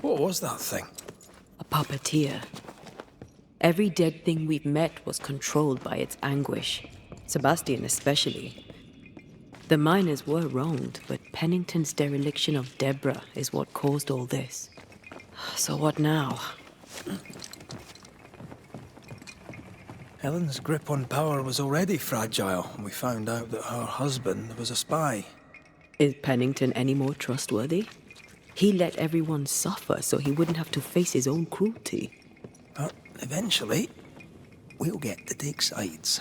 What was that thing? A puppeteer. Every dead thing we've met was controlled by its anguish. Sebastian especially. The miners were wronged, but Pennington's dereliction of Deborah is what caused all this. So what now? Helen's grip on power was already fragile when we found out that her husband was a spy. Is Pennington any more trustworthy? He let everyone suffer so he wouldn't have to face his own cruelty. But eventually, we'll get to take sides.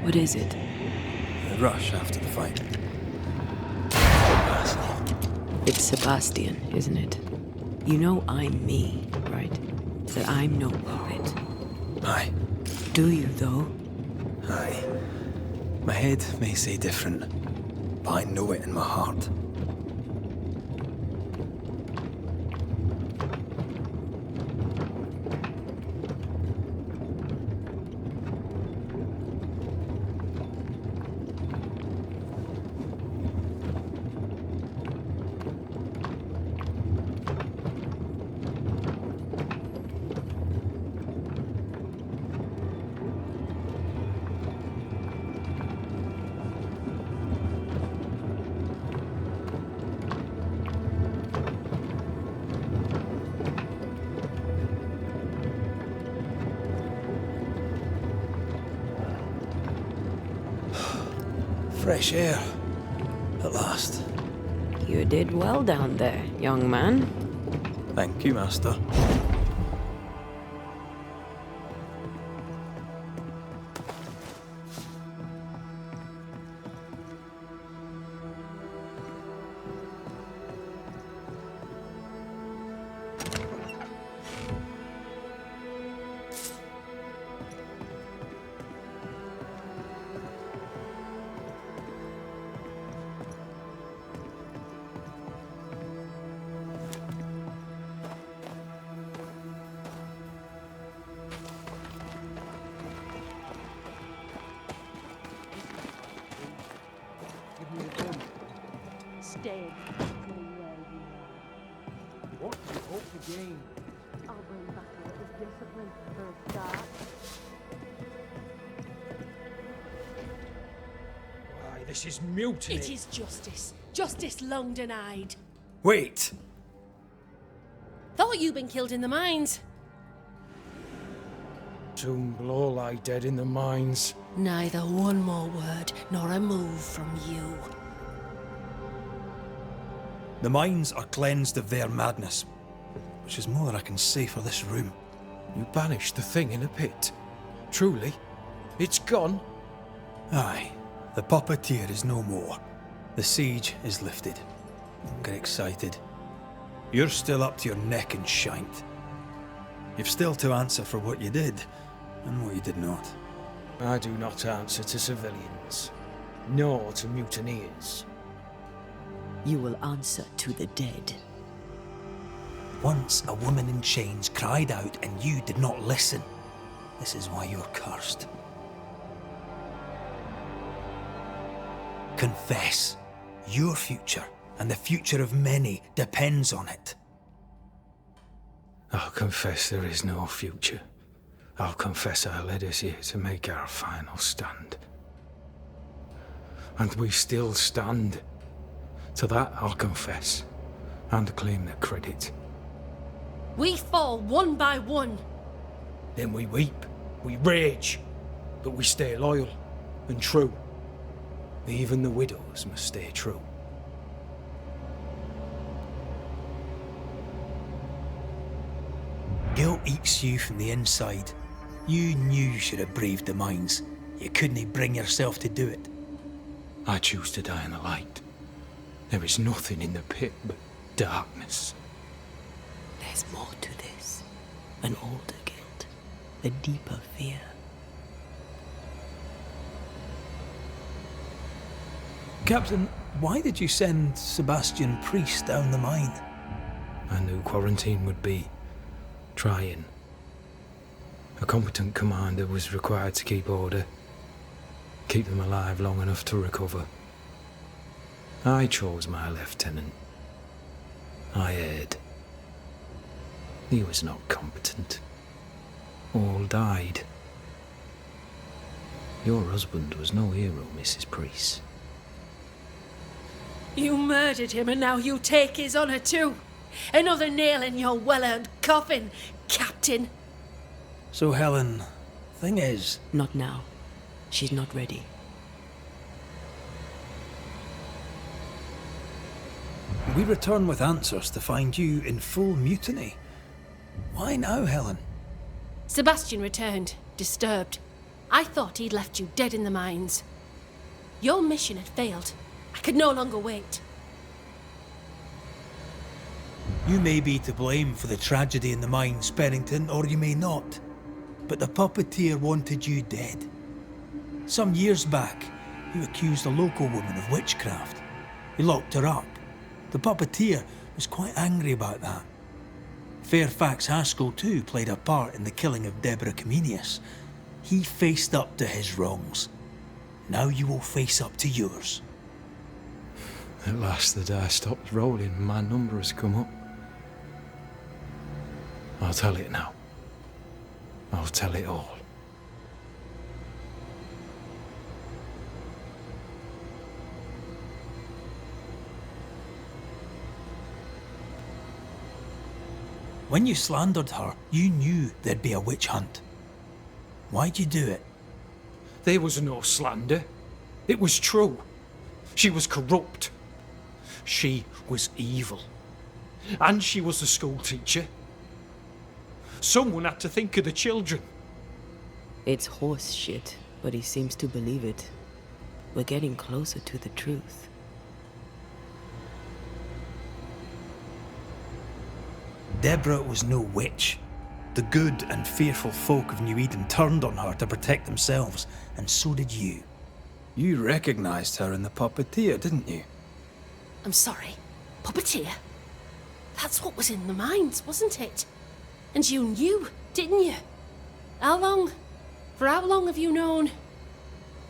What is it? The rush after the fight. It's Sebastian, isn't it? You know I'm me, right? That I'm no poet. Aye. Do you, though? Aye. My head may say different, but I know it in my heart. Fresh air. At last. You did well down there, young man. Thank you, Master. Stay exactly where you are. What do you hope to gain? I'll bring back a little discipline for a start. Why, this is mutiny. It is justice. Justice long denied. Wait! Thought you'd been killed in the mines. Soon will all lie dead in the mines. Neither one more word nor a move from you. The mines are cleansed of their madness, which is more than I can say for this room. You banished the thing in a pit. Truly, it's gone. Aye, the puppeteer is no more. The siege is lifted. Don't get excited. You're still up to your neck in shite. You've still to answer for what you did, and what you did not. I do not answer to civilians, nor to mutineers. You will answer to the dead. Once a woman in chains cried out and you did not listen. This is why you're cursed. Confess. Your future and the future of many depends on it. I'll confess there is no future. I'll confess I led us here to make our final stand. And we still stand. To that I'll confess, and claim the credit. We fall one by one. Then we weep, we rage, but we stay loyal and true. Even the widows must stay true. guilt eats you from the inside. You knew you should have braved the mines. You couldn't bring yourself to do it. I choose to die in the light. There is nothing in the pit but darkness. There's more to this. An older guilt. A deeper fear. Captain, why did you send Sebastian Priest down the mine? I knew quarantine would be trying. A competent commander was required to keep order, keep them alive long enough to recover. I chose my lieutenant. I erred. He was not competent. All died. Your husband was no hero, Mrs. Priest. You murdered him and now you take his honour too. Another nail in your well-earned coffin, Captain. So Helen, thing is... Not now. She's not ready. We return with answers to find you in full mutiny. Why now, Helen? Sebastian returned, disturbed. I thought he'd left you dead in the mines. Your mission had failed. I could no longer wait. You may be to blame for the tragedy in the mines, Pennington, or you may not. But the puppeteer wanted you dead. Some years back, you accused a local woman of witchcraft. You locked her up. The puppeteer was quite angry about that. Fairfax Haskell too played a part in the killing of Deborah Comenius. He faced up to his wrongs. Now you will face up to yours. At last the die stopped rolling and my number has come up. I'll tell it now. I'll tell it all. When you slandered her, you knew there'd be a witch hunt. Why'd you do it? There was no slander. It was true. She was corrupt. She was evil. And she was a school teacher. Someone had to think of the children. It's horse shit, but he seems to believe it. We're getting closer to the truth. Deborah was no witch. The good and fearful folk of New Eden turned on her to protect themselves, and so did you. You recognized her in the puppeteer, didn't you? I'm sorry. Puppeteer? That's what was in the mines, wasn't it? And you knew, didn't you? How long? For how long have you known?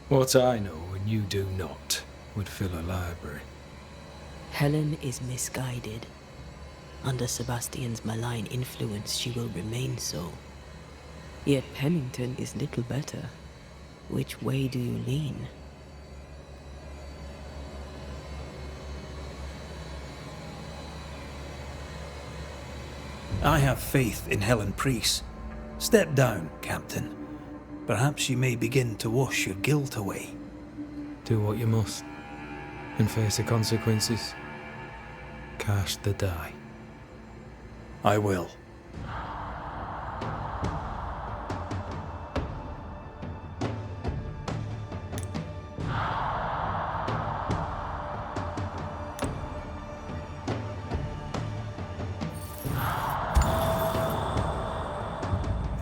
What I know and you do not would fill a library. Helen is misguided. Under Sebastian's malign influence, she will remain so. Yet Pennington is little better. Which way do you lean? I have faith in Helen Priest. Step down, Captain. Perhaps you may begin to wash your guilt away. Do what you must, and face the consequences. Cast the die. I will.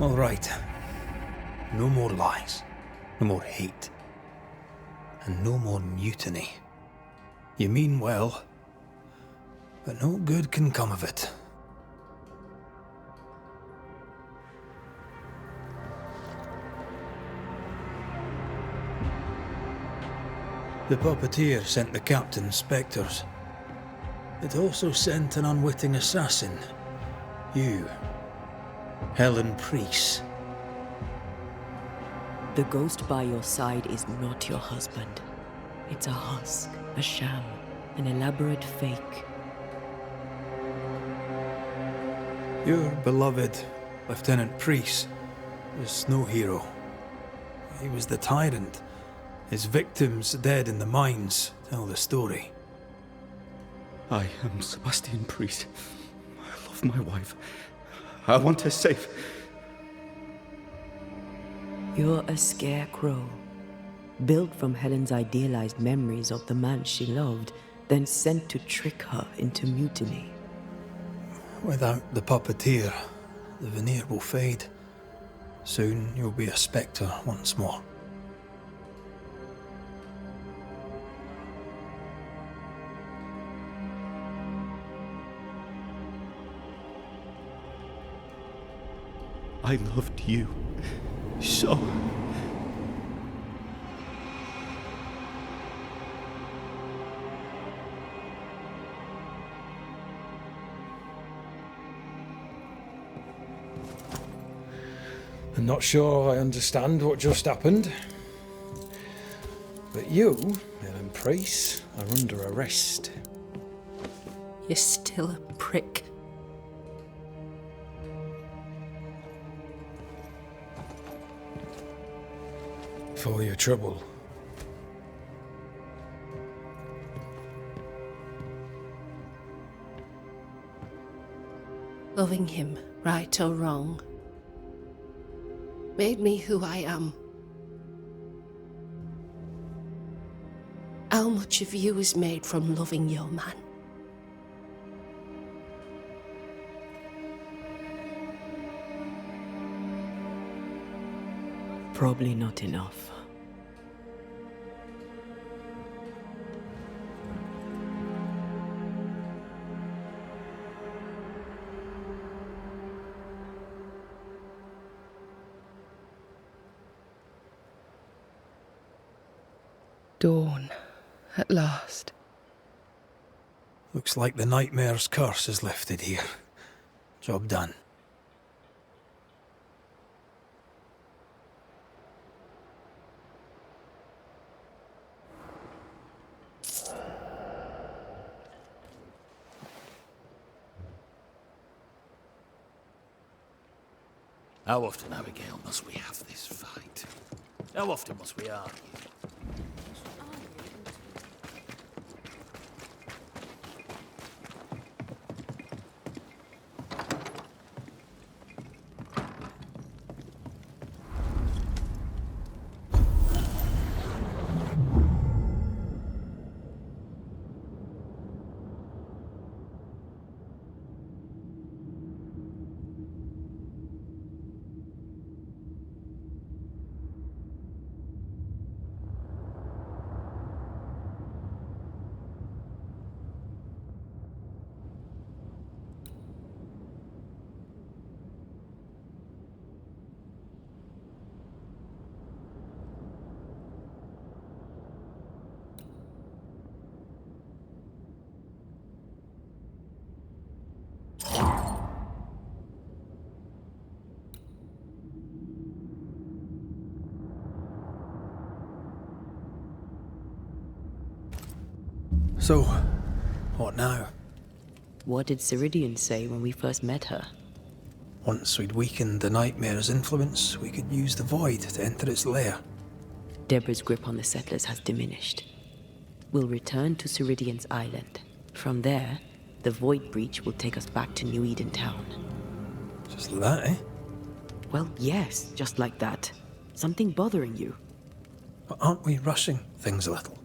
All right. No more lies. No more hate. And no more mutiny. You mean well, but no good can come of it. The puppeteer sent the captain spectres. It also sent an unwitting assassin. You. Helen Priest. The ghost by your side is not your husband. It's a husk, a sham, an elaborate fake. Your beloved Lieutenant Priest was no hero. He was the tyrant. His victims dead in the mines tell the story. I am Sebastian Priest. I love my wife. I want to save... You're a scarecrow, built from Helen's idealized memories of the man she loved, then sent to trick her into mutiny. Without the puppeteer, the veneer will fade. Soon you'll be a spectre once more. I loved you so. I'm not sure I understand what just happened. But you, Ellen Priest, are under arrest. You're still a prick. For your trouble. Loving him, right or wrong, made me who I am. How much of you is made from loving your man? Probably not enough. Dawn, at last. Looks like the nightmare's curse is lifted here. Job done. How often, Abigail, must we have this fight? How often must we argue? So, what now? What did Ceridian say when we first met her? Once we'd weakened the nightmare's influence, we could use the void to enter its lair. Deborah's grip on the settlers has diminished. We'll return to Ceridian's island. From there, the void breach will take us back to New Eden Town. Just like that, eh? Well, yes, just like that. Something bothering you. But aren't we rushing things a little?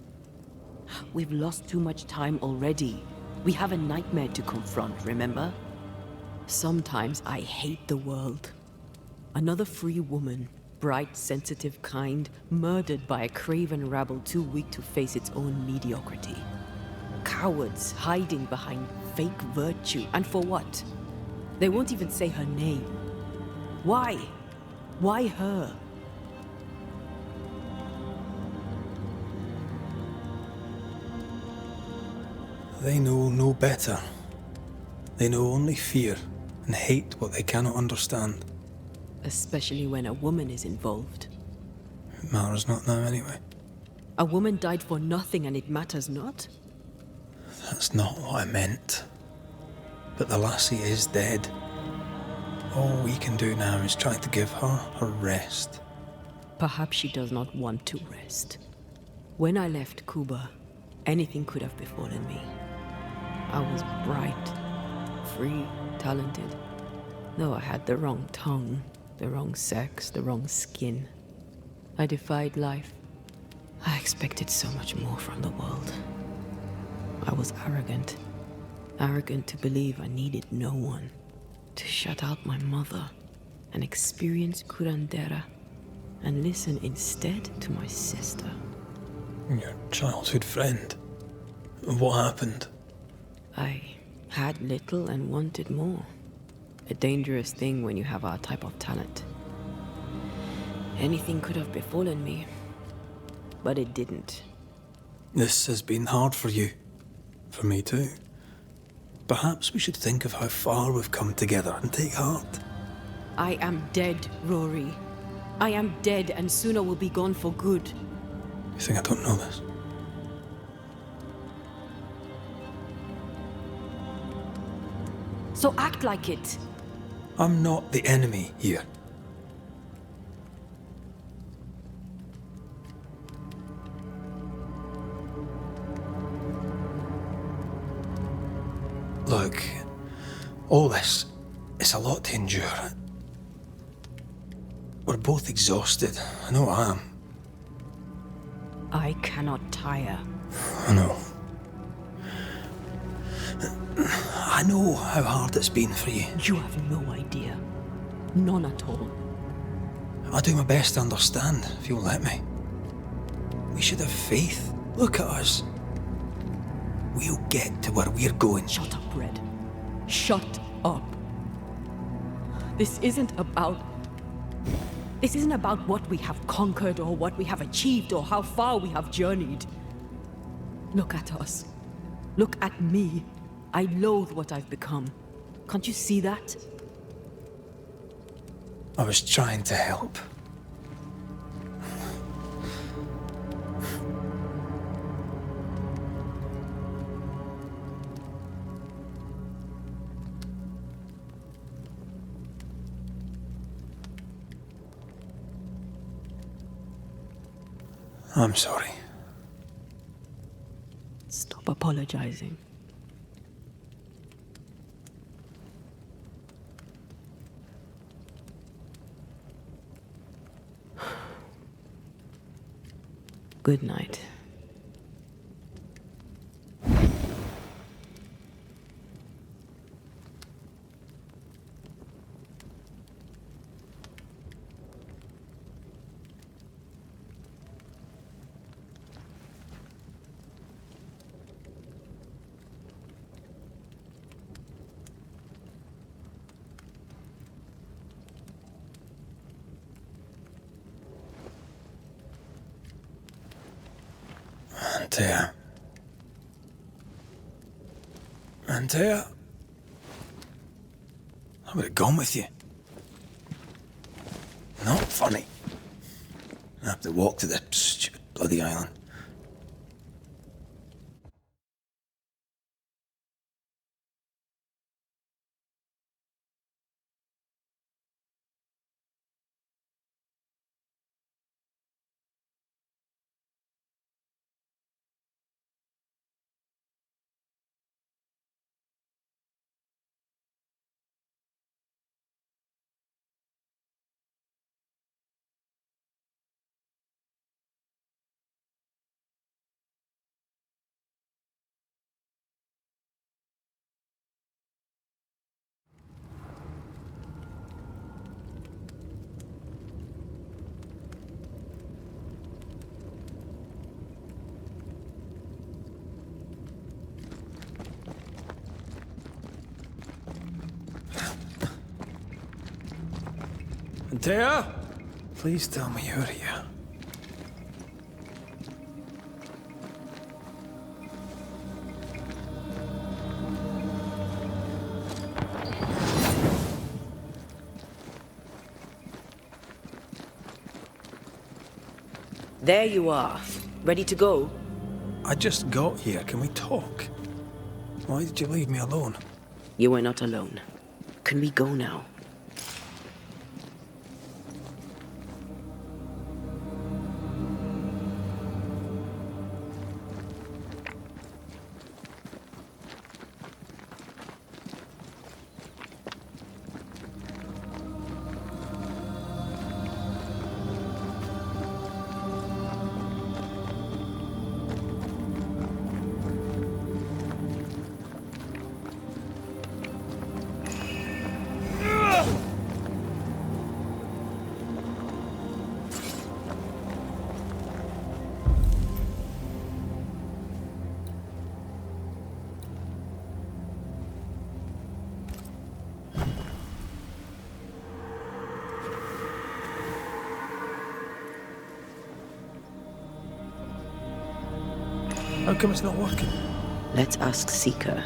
We've lost too much time already. We have a nightmare to confront, remember? Sometimes I hate the world. Another free woman, bright, sensitive, kind, murdered by a craven rabble too weak to face its own mediocrity. Cowards hiding behind fake virtue, and for what? They won't even say her name. Why? Why her? They know no better. They know only fear and hate what they cannot understand. Especially when a woman is involved. It matters not now anyway. A woman died for nothing and it matters not? That's not what I meant. But the lassie is dead. All we can do now is try to give her her rest. Perhaps she does not want to rest. When I left Cuba, anything could have befallen me. I was bright, free, talented. Though I had the wrong tongue, the wrong sex, the wrong skin. I defied life. I expected so much more from the world. I was arrogant. Arrogant to believe I needed no one. To shut out my mother and experience curandera and listen instead to my sister. Your childhood friend. What happened? I had little and wanted more. A dangerous thing when you have our type of talent. Anything could have befallen me, but it didn't. This has been hard for you. For me too. Perhaps we should think of how far we've come together and take heart. I am dead, Rory. I am dead, and sooner will be gone for good. You think I don't know this? So act like it. I'm not the enemy here. Look, all this, it's a lot to endure. We're both exhausted. I know I am. I cannot tire. I know. I know how hard it's been for you. You have no idea. None at all. I'll do my best to understand, if you'll let me. We should have faith. Look at us. We'll get to where we're going. Shut up, Red. Shut up. This isn't about what we have conquered or what we have achieved or how far we have journeyed. Look at us. Look at me. I loathe what I've become. Can't you see that? I was trying to help. I'm sorry. Stop apologizing. Good night. Antea. I would have gone with you. Not funny. I have to walk to the stupid bloody island. Antea? Please tell me you're here. There you are. Ready to go? I just got here. Can we talk? Why did you leave me alone? You were not alone. Can we go now? How come it's not working? Let's ask Seeker.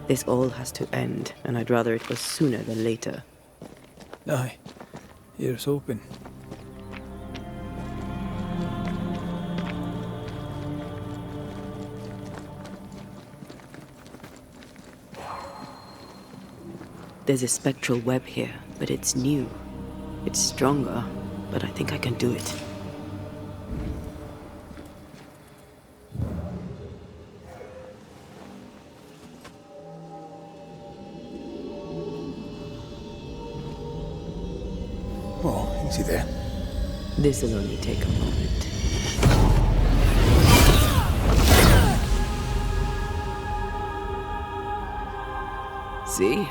This all has to end, and I'd rather it was sooner than later. Aye. Here's hoping. There's a spectral web here, but it's new. It's stronger, but I think I can do it. Oh, easy there. This'll only take a moment. See?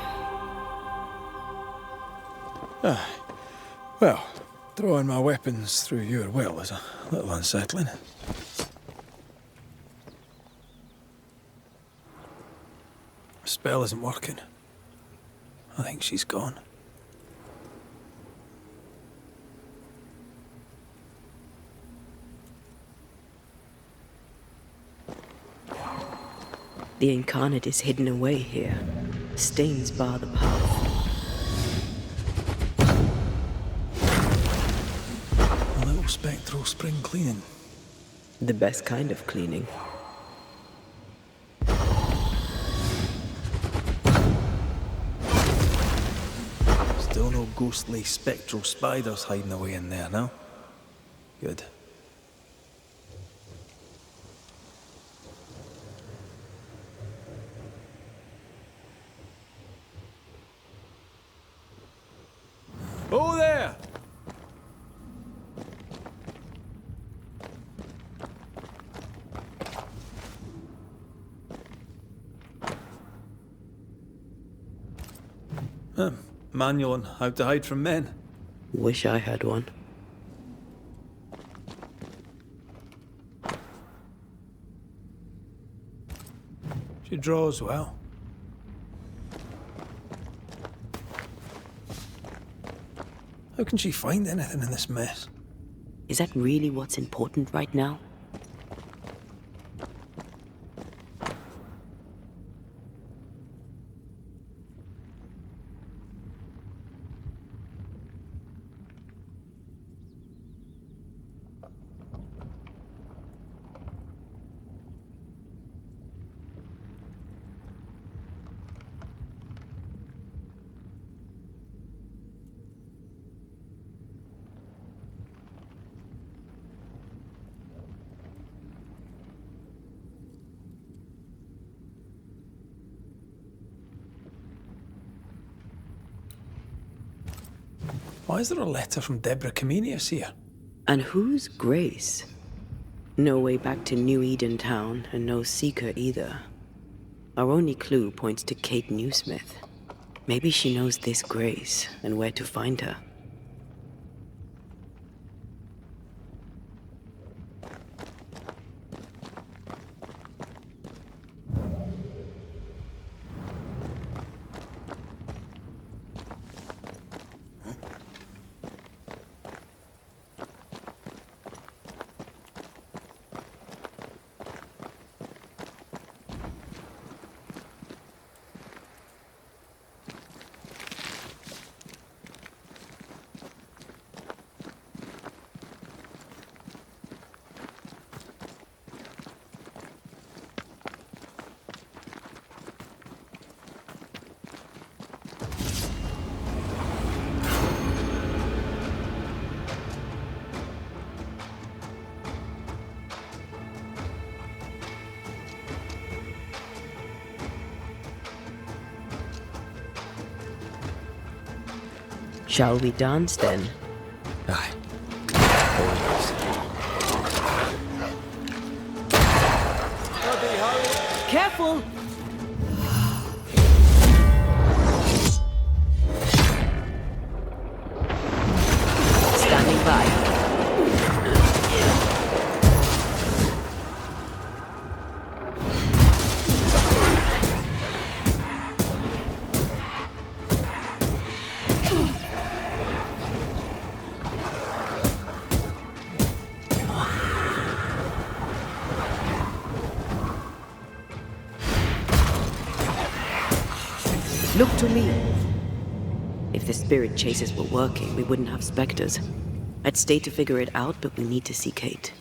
Well, throwing my weapons through your will is a little unsettling. The spell isn't working. I think she's gone. The incarnate is hidden away here. Stains bar the path. A little spectral spring cleaning. The best kind of cleaning. Still no ghostly spectral spiders hiding away in there, no? Good. Oh, there! Manual on how to hide from men. Wish I had one. She draws well. How can she find anything in this mess? Is that really what's important right now? Why is there a letter from Deborah Comenius here? And who's Grace? No way back to New Eden Town, and no Seeker either. Our only clue points to Kate Newsmith. Maybe she knows this Grace, and where to find her. Shall we dance then? Aye. Careful! Standing by. Look to me. If the spirit chases were working, we wouldn't have specters. I'd stay to figure it out, but we need to see Kate.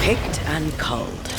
Picked and culled.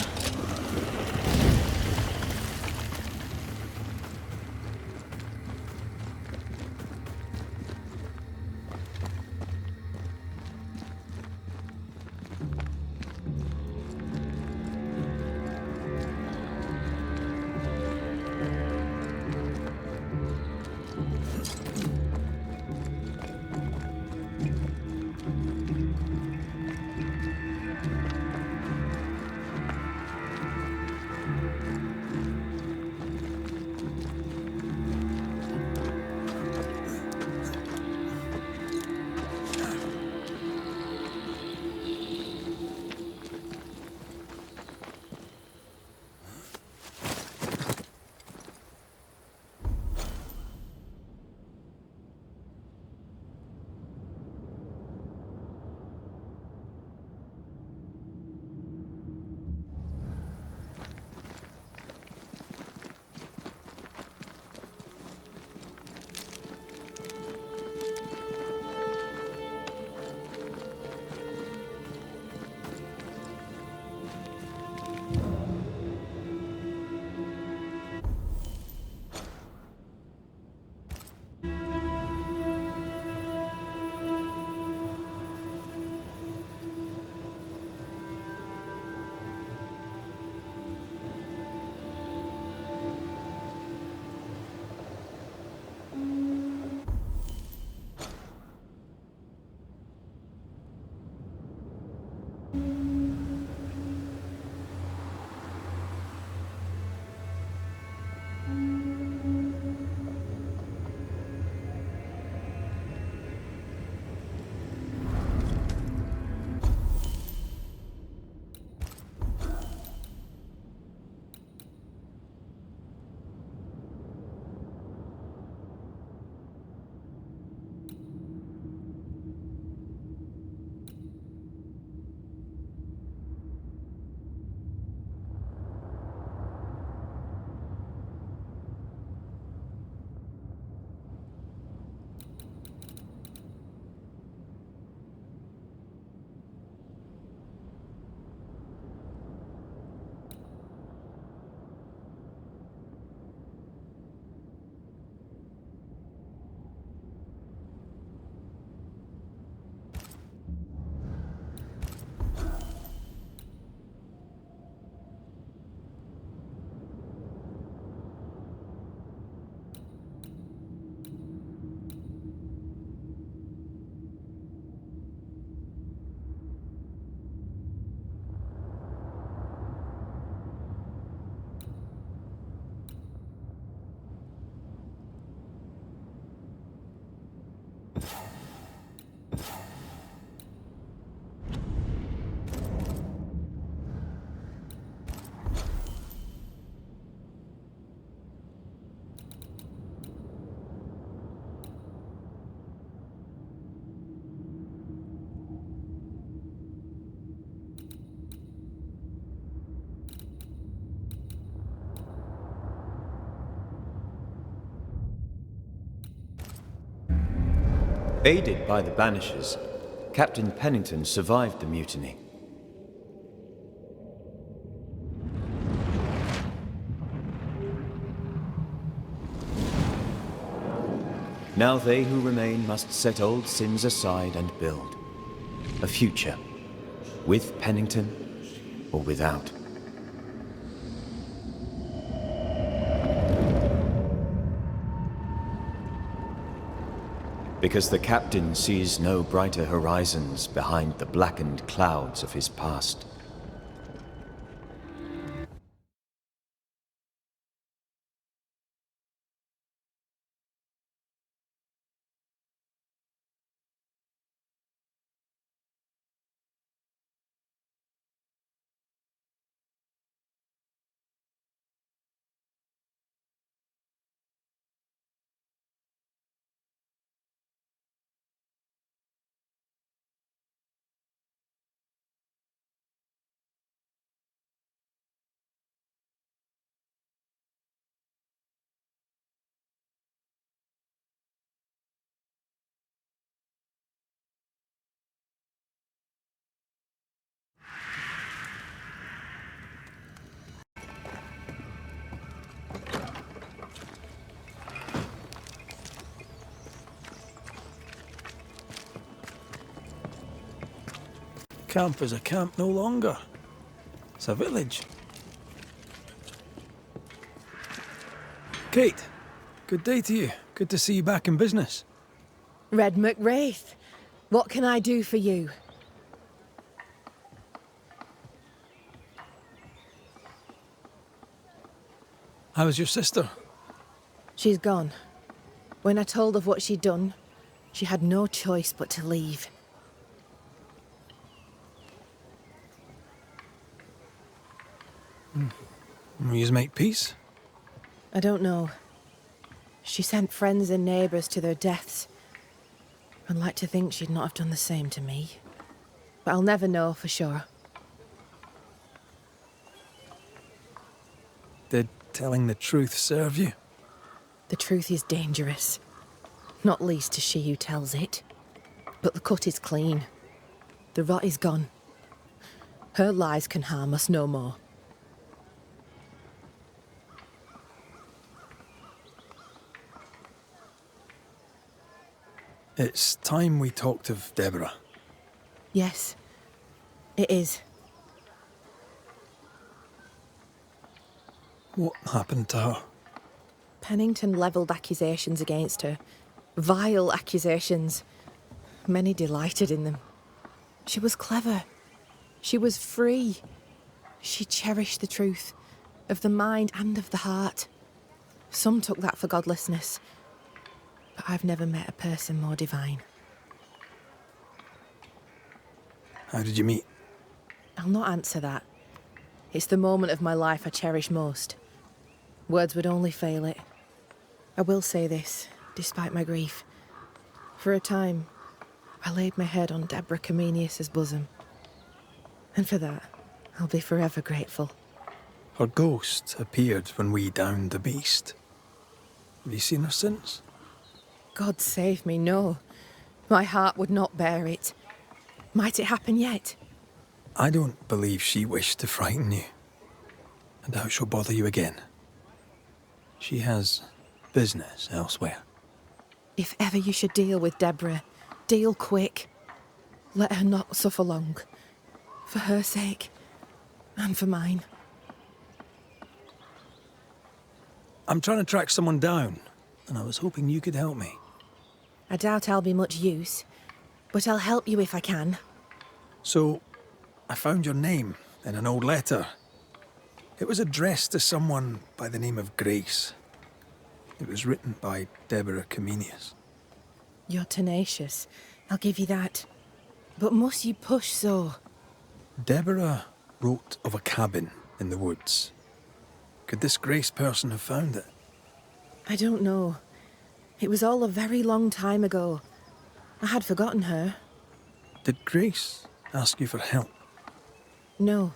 Aided by the Banishers, Captain Pennington survived the mutiny. Now they who remain must set old sins aside and build a future, with Pennington or without. Because the captain sees no brighter horizons behind the blackened clouds of his past. Camp is a camp no longer. It's a village. Kate, good day to you. Good to see you back in business. Red McWraith, what can I do for you? How's your sister? She's gone. When I told of what she'd done, she had no choice but to leave. Yous make peace? I don't know. She sent friends and neighbours to their deaths. I'd like to think she'd not have done the same to me. But I'll never know for sure. Did telling the truth serve you? The truth is dangerous. Not least to she who tells it. But the cut is clean. The rot is gone. Her lies can harm us no more. It's time we talked of Deborah. Yes, it is. What happened to her? Pennington levelled accusations against her. Vile accusations. Many delighted in them. She was clever. She was free. She cherished the truth, of the mind and of the heart. Some took that for godlessness. But I've never met a person more divine. How did you meet? I'll not answer that. It's the moment of my life I cherish most. Words would only fail it. I will say this, despite my grief. For a time, I laid my head on Deborah Comenius's bosom. And for that, I'll be forever grateful. Her ghost appeared when we downed the beast. Have you seen her since? God save me, no. My heart would not bear it. Might it happen yet? I don't believe she wished to frighten you. I doubt she'll bother you again. She has business elsewhere. If ever you should deal with Deborah, deal quick. Let her not suffer long. For her sake, and for mine. I'm trying to track someone down, and I was hoping you could help me. I doubt I'll be much use, but I'll help you if I can. So, I found your name in an old letter. It was addressed to someone by the name of Grace. It was written by Deborah Comenius. You're tenacious, I'll give you that. But must you push so? Deborah wrote of a cabin in the woods. Could this Grace person have found it? I don't know. It was all a very long time ago. I had forgotten her. Did Grace ask you for help? No.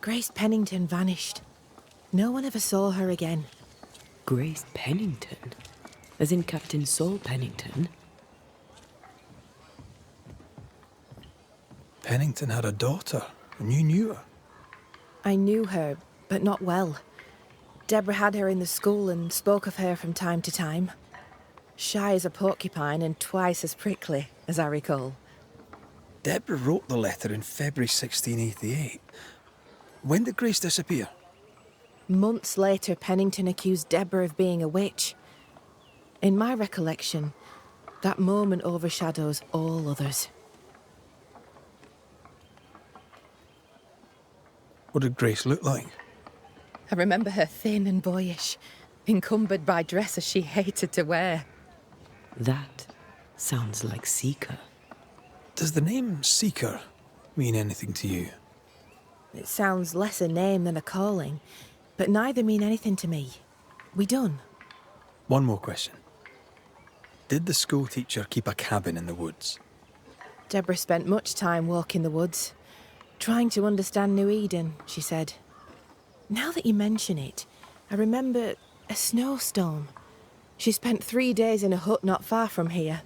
Grace Pennington vanished. No one ever saw her again. Grace Pennington? As in Captain Saul Pennington? Pennington had a daughter, and you knew her. I knew her, but not well. Deborah had her in the school and spoke of her from time to time. Shy as a porcupine and twice as prickly, as I recall. Deborah wrote the letter in February 1688. When did Grace disappear? Months later, Pennington accused Deborah of being a witch. In my recollection, that moment overshadows all others. What did Grace look like? I remember her thin and boyish, encumbered by dresses she hated to wear. That sounds like Seeker. Does the name Seeker mean anything to you? It sounds less a name than a calling, but neither mean anything to me. We done? One more question. Did the school teacher keep a cabin in the woods? Deborah spent much time walking the woods, trying to understand New Eden, she said. Now that you mention it, I remember a snowstorm. She spent 3 days in a hut not far from here.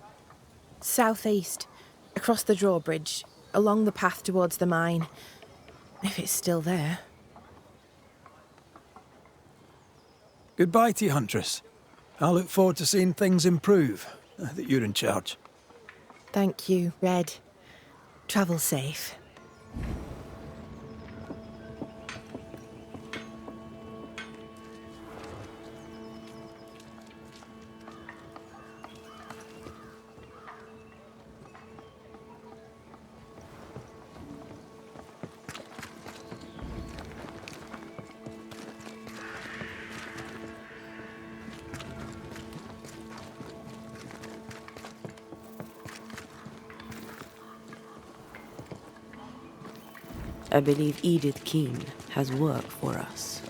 Southeast, across the drawbridge, along the path towards the mine. If it's still there. Goodbye to you, Huntress. I look forward to seeing things improve, now that you're in charge. Thank you, Red. Travel safe. I believe Edith Keene has work for us.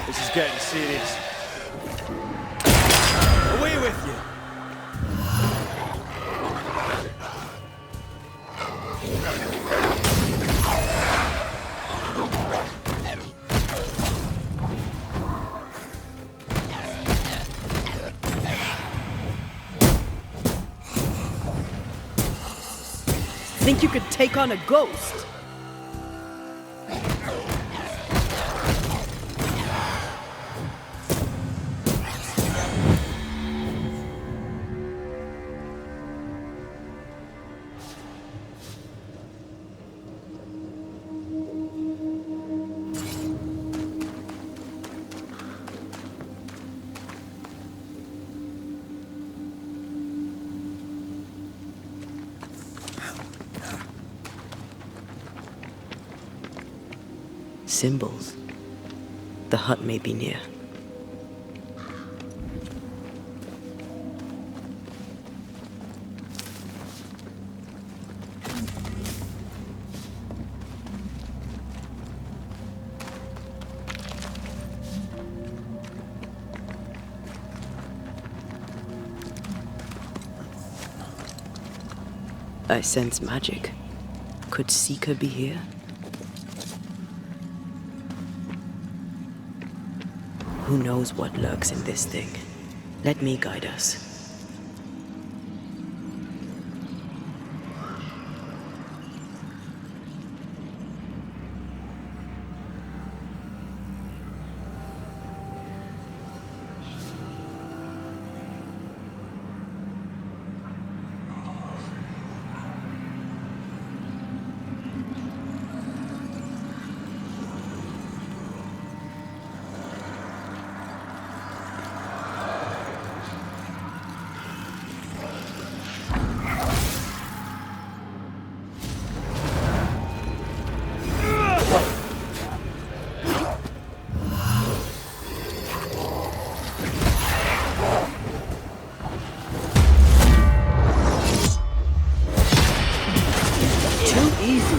This is getting serious. Away with you! Think you could take on a ghost? Symbols. The hut may be near. I sense magic. Could Seeker be here? Who knows what lurks in this thing? Let me guide us. Easy.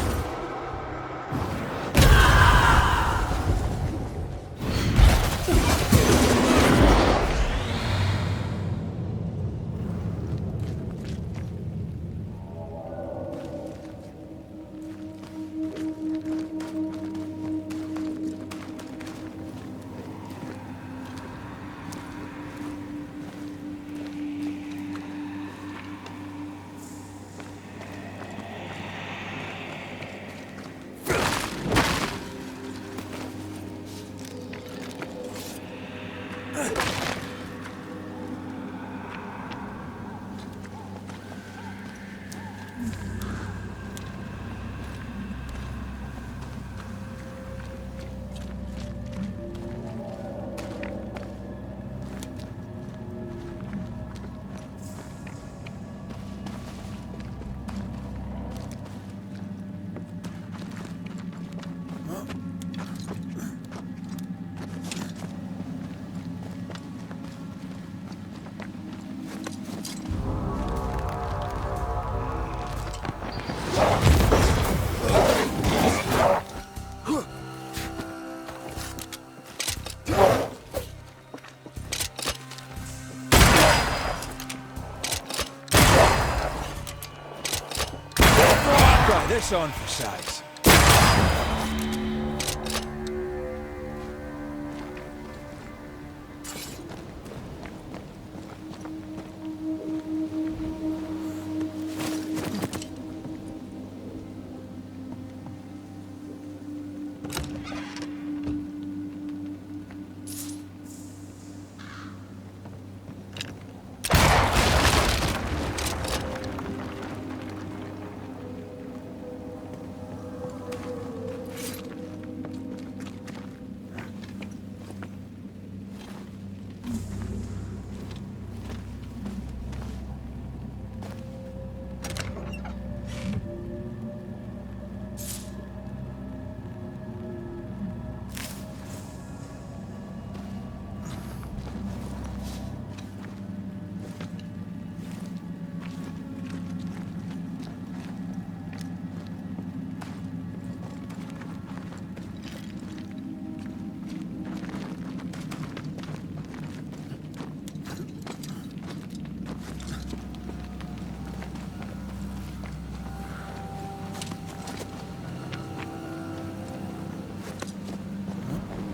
Try this on for size.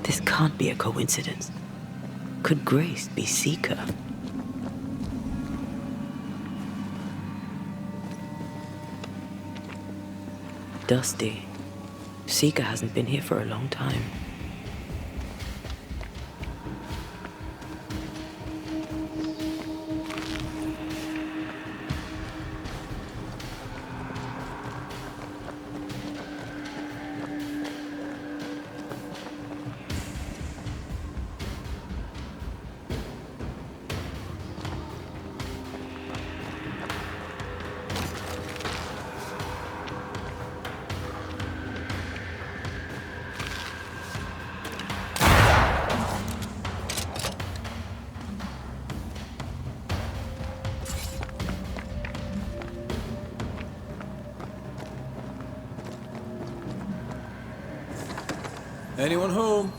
This can't be a coincidence. Could Grace be Seeker? Dusty. Seeker hasn't been here for a long time. Anyone home?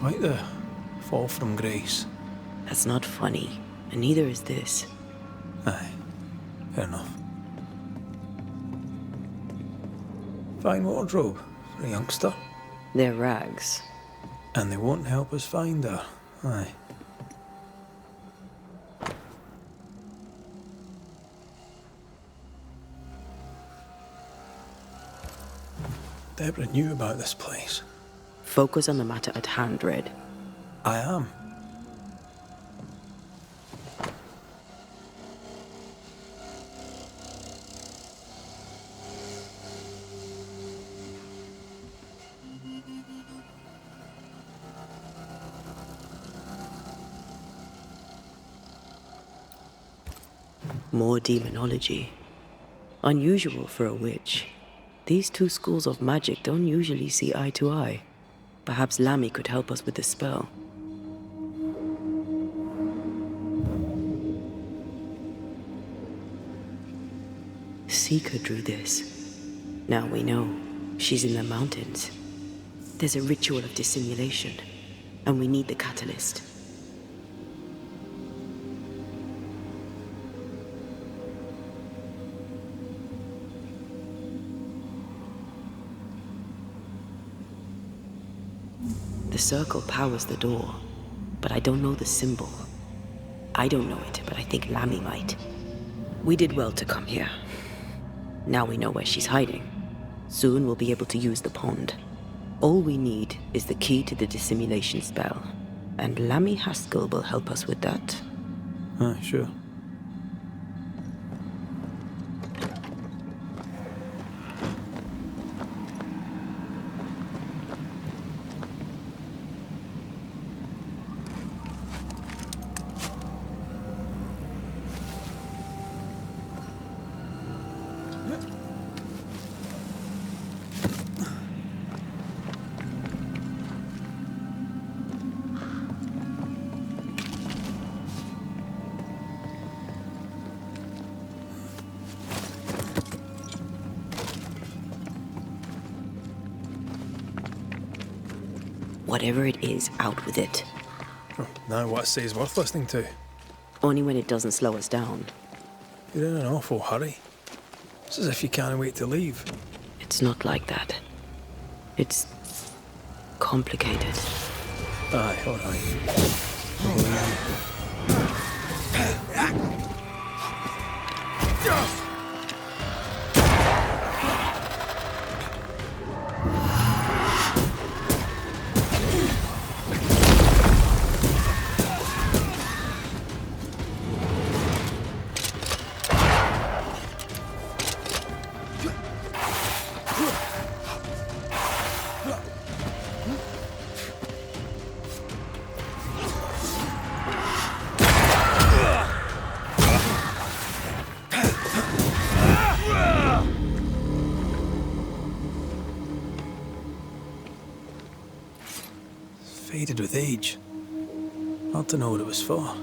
Quite the fall from grace. That's not funny, and neither is this. Aye, fair enough. Fine wardrobe for a youngster. They're rags. And they won't help us find her. Aye. Deborah knew about this place. Focus on the matter at hand, Red. I am. more demonology. Unusual for a witch. These two schools of magic don't usually see eye to eye. Perhaps Lammy could help us with the spell. Seeker drew this. Now we know. She's in the mountains. There's a ritual of dissimulation, and we need the catalyst. The circle powers the door, but I don't know the symbol. I don't know it, but I think Lammy might. We did well to come here. Now we know where she's hiding. Soon we'll be able to use the pond. All we need is the key to the dissimulation spell, and Lammy Haskell will help us with that. Sure. Whatever it is, out with it. Now what I say is worth listening to. Only when it doesn't slow us down. You're in an awful hurry. It's as if you can't wait to leave. It's not like that. It's complicated. Aye, all right. Faded with age. Hard to know what it was for.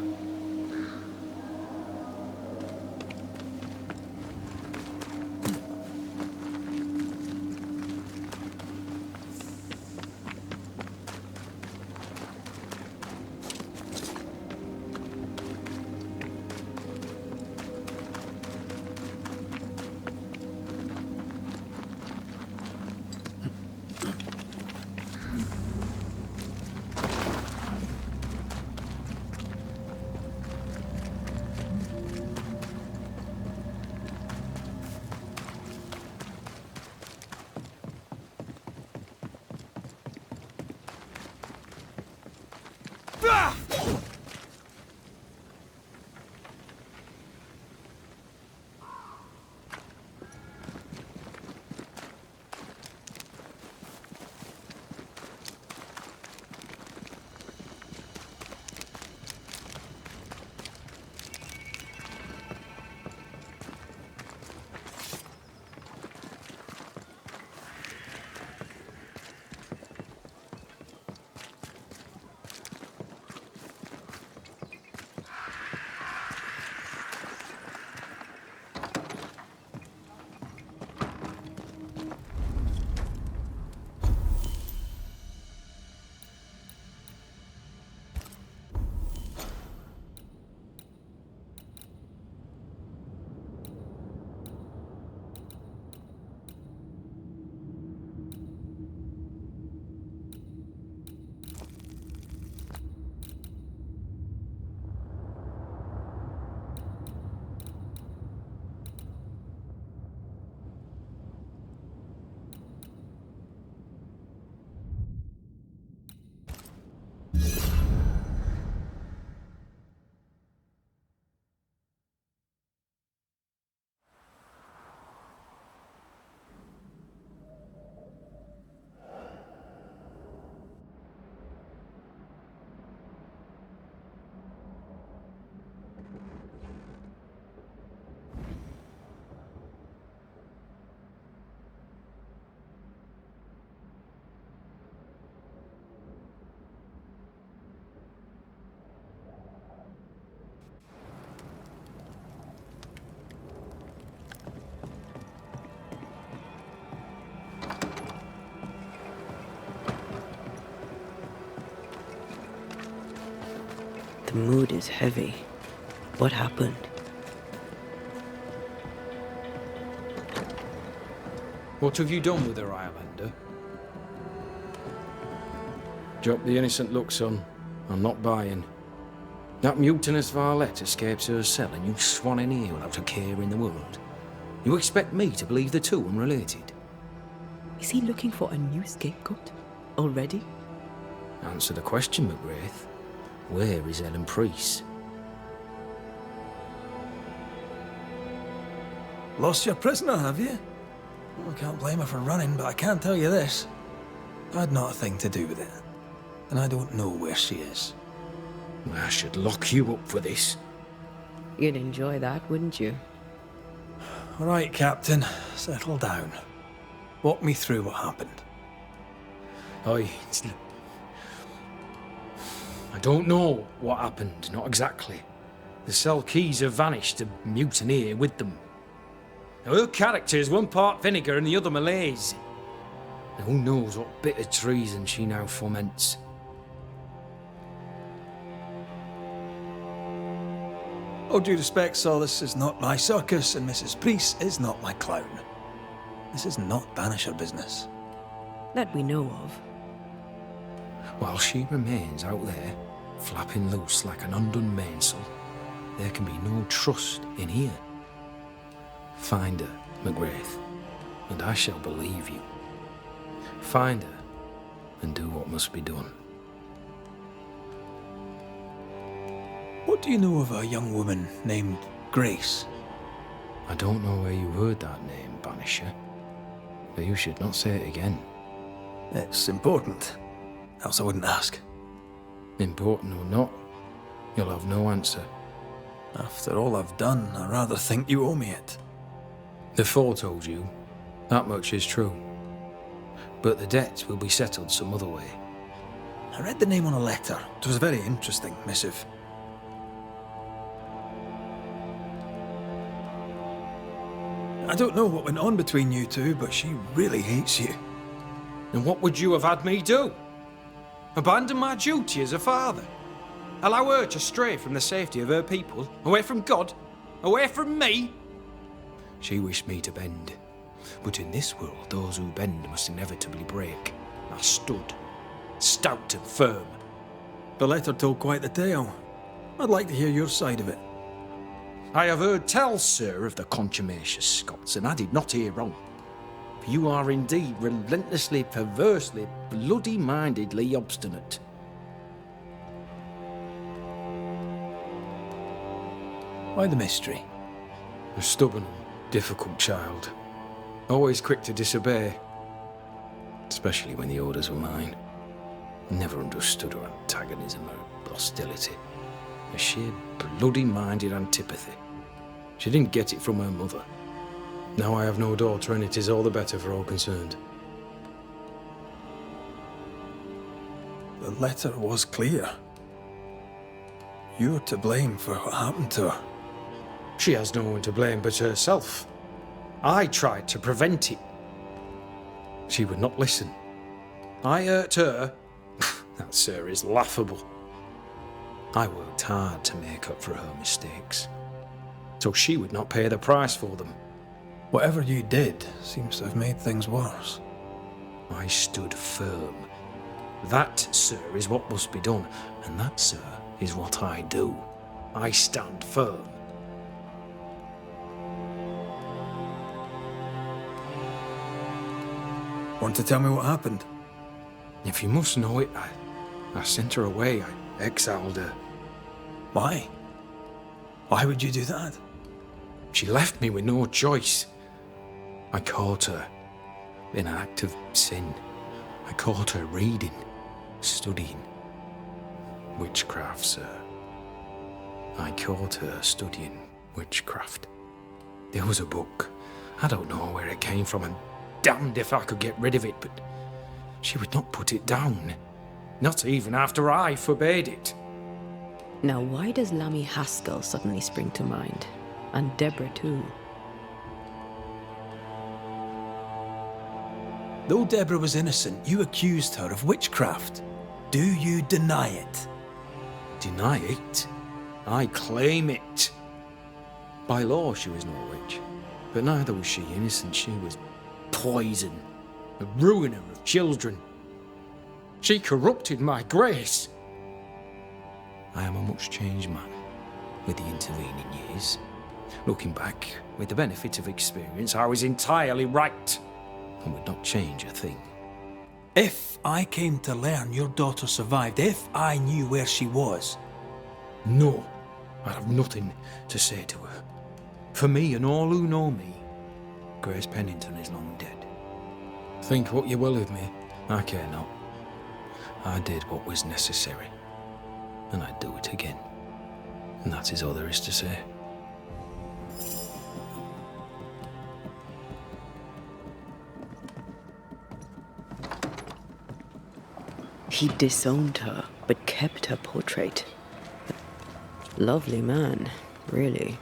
The mood is heavy. What happened? What have you done with her, Highlander? Drop the innocent look, son. I'm not buying. That mutinous varlet escapes her cell and you swan in here without a care in the world. You expect me to believe the two unrelated? Is he looking for a new scapegoat? Already? Answer the question, McGrath. Where is Ellen Priest? Lost your prisoner, have you? Well, I can't blame her for running, but I can tell you this. I had not a thing to do with it. And I don't know where she is. I should lock you up for this. You'd enjoy that, wouldn't you? All right, Captain. Settle down. Walk me through what happened. I don't know what happened, not exactly. The cell keys have vanished, a mutineer with them. Now, her character is one part vinegar and the other malaise. And who knows what bitter treason she now foments. All due respect, Saul, this is not my circus, and Mrs. Priest is not my clown. This is not Banisher business. That we know of. While she remains out there, flapping loose like an undone mainsail, there can be no trust in here. Find her, McGrath, and I shall believe you. Find her, and do what must be done. What do you know of a young woman named Grace? I don't know where you heard that name, Banisher, but you should not say it again. It's important, else I wouldn't ask. Important or not, you'll have no answer. After all I've done, I rather think you owe me it. The Four told you, that much is true. But the debt will be settled some other way. I read the name on a letter. It was a very interesting missive. I don't know what went on between you two, but she really hates you. And what would you have had me do? Abandon my duty as a father? Allow her to stray from the safety of her people? Away from God? Away from me? She wished me to bend. But in this world, those who bend must inevitably break. I stood, stout and firm. The letter told quite the tale. I'd like to hear your side of it. I have heard tell, sir, of the contumacious Scots, and I did not hear wrong. For you are indeed relentlessly, perversely, bloody-mindedly obstinate. Why the mystery? A stubborn, difficult child. Always quick to disobey. Especially when the orders were mine. Never understood her antagonism or hostility. A sheer bloody-minded antipathy. She didn't get it from her mother. Now I have no daughter, and it is all the better for all concerned. The letter was clear. You're to blame for what happened to her. She has no one to blame but herself. I tried to prevent it. She would not listen. I hurt her. That, sir, is laughable. I worked hard to make up for her mistakes, so she would not pay the price for them. Whatever you did seems to have made things worse. I stood firm. That, sir, is what must be done, and that, sir, is what I do. I stand firm. Want to tell me what happened? If you must know it, I sent her away. I exiled her. Why? Why would you do that? She left me with no choice. I caught her in an act of sin. I caught her reading, studying. Witchcraft, sir. I caught her studying witchcraft. There was a book. I don't know where it came from, and damned if I could get rid of it, but she would not put it down. Not even after I forbade it. Now, why does Lammy Haskell suddenly spring to mind? And Deborah, too. Though Deborah was innocent, you accused her of witchcraft. Do you deny it? deny it. I claim it. By law, she was no witch. But neither was she innocent. She was poison, a ruiner of children. She corrupted my grace. I am a much changed man with the intervening years. Looking back, with the benefit of experience, I was entirely right and would not change a thing. If I came to learn your daughter survived, if I knew where she was... No, I have nothing to say to her. For me and all who know me, Grace Pennington is long dead. Think what you will of me, I care not. I did what was necessary, and I'd do it again. And that is all there is to say. He disowned her, but kept her portrait. Lovely man, really.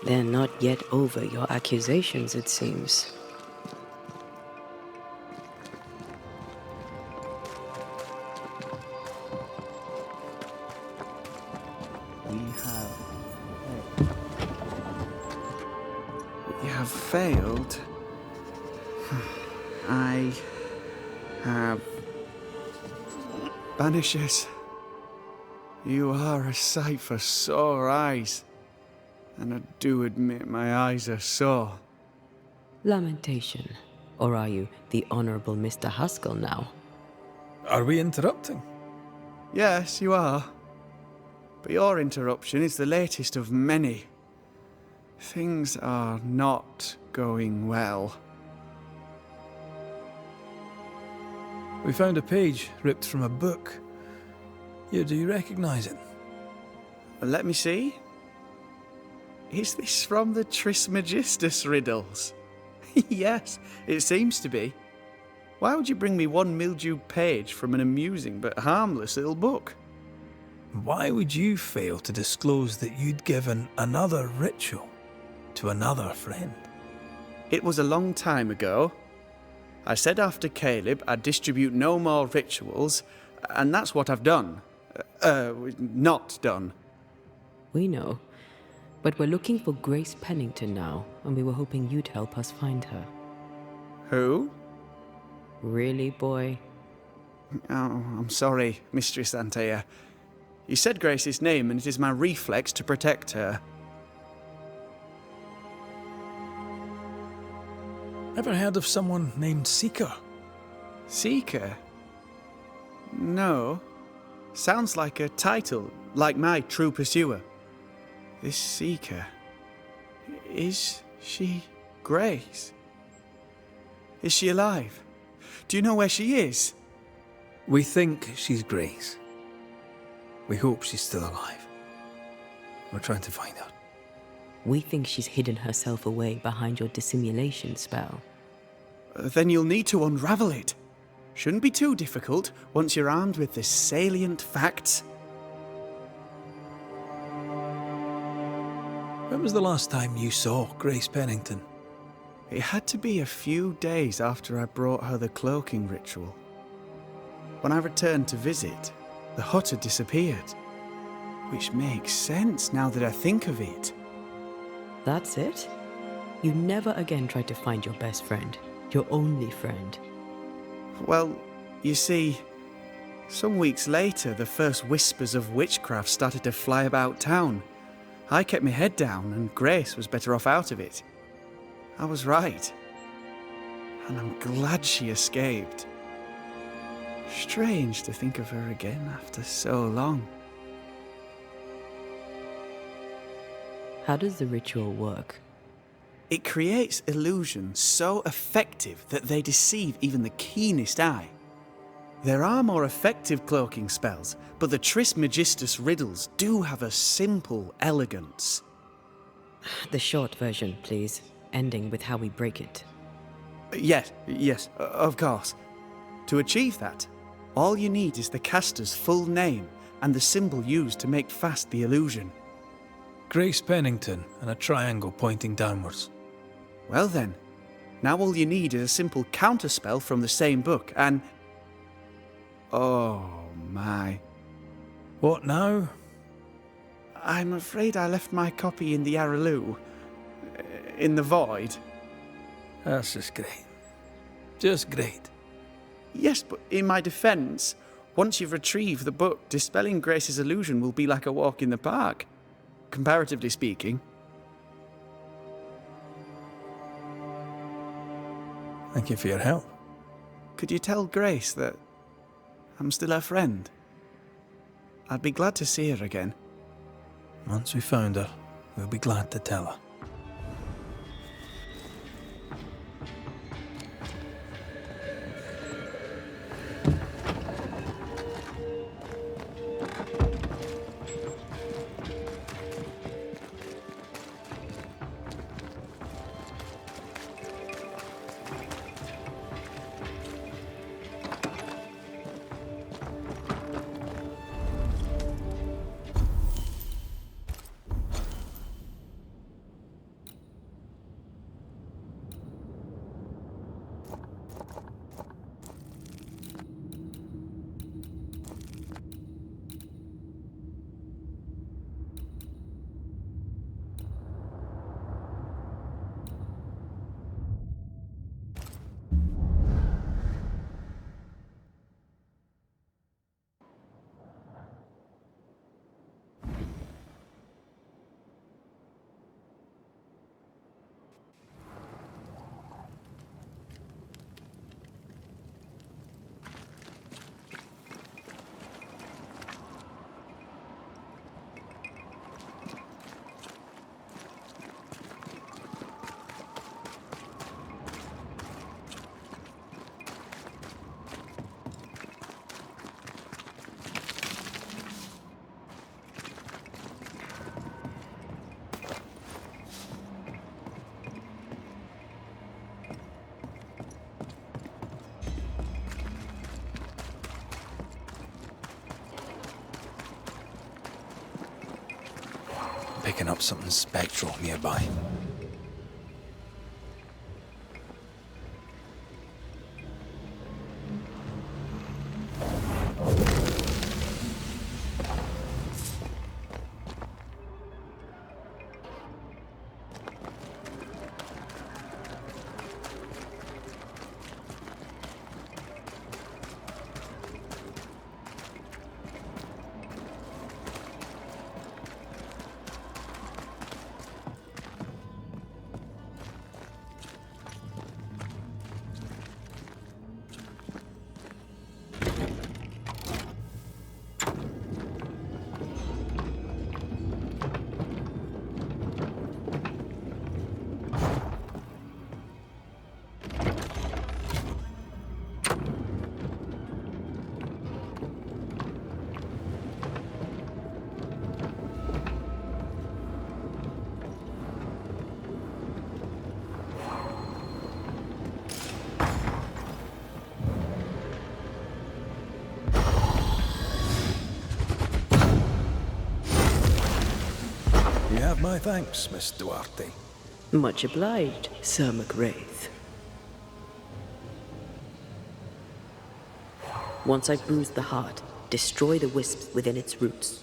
They're not yet over your accusations, it seems. We have failed. I have... Banishers, you are a sight for sore eyes. And I do admit my eyes are sore. Lamentation. Or are you the Honourable Mr. Haskell now? Are we interrupting? Yes, you are. But your interruption is the latest of many. Things are not going well. We found a page ripped from a book. Here, do you recognise it? Let me see. Is this from the Trismegistus riddles? Yes, it seems to be. Why would you bring me one mildewed page from an amusing but harmless little book? Why would you fail to disclose that you'd given another ritual to another friend? It was a long time ago. I said after Caleb I'd distribute no more rituals, and that's what I've done. Not done. We know. But we're looking for Grace Pennington now, and we were hoping you'd help us find her. Who? Really, boy? Oh, I'm sorry, Mistress Antea. You said Grace's name, and it is my reflex to protect her. Ever heard of someone named Seeker? Seeker? No. Sounds like a title, like my True Pursuer. This Seeker... Is she Grace? Is she alive? Do you know where she is? We think she's Grace. We hope she's still alive. We're trying to find out. We think she's hidden herself away behind your dissimulation spell. Then you'll need to unravel it. Shouldn't be too difficult once you're armed with the salient facts. When was the last time you saw Grace Pennington? It had to be a few days after I brought her the cloaking ritual. When I returned to visit, the hut had disappeared. Which makes sense now that I think of it. That's it? You never again tried to find your best friend, your only friend. Well, you see, Some weeks later, the first whispers of witchcraft started to fly about town. I kept my head down, and Grace was better off out of it. I was right. And I'm glad she escaped. Strange to think of her again after so long. How does the ritual work? It creates illusions so effective that they deceive even the keenest eye. There are more effective cloaking spells, but the Trismegistus riddles do have a simple elegance. The short version, please, ending with how we break it. Yes, of course. To achieve that, all you need is the caster's full name and the symbol used to make fast the illusion. Grace Pennington and a triangle pointing downwards. Well then, now all you need is a simple counterspell from the same book and... Oh my. What now? I'm afraid I left my copy in the Araloo. In the void. That's just great. Just great. Yes, but in my defence, once you've retrieved the book, dispelling Grace's illusion will be like a walk in the park. Comparatively speaking. Thank you for your help. Could you tell Grace that I'm still her friend? I'd be glad to see her again. Once we found her, we'll be glad to tell her. Picking up something spectral nearby. You have my thanks, Miss Duarte. Much obliged, Sir McWraith. Once I've bruised the heart, destroy the wisps within its roots.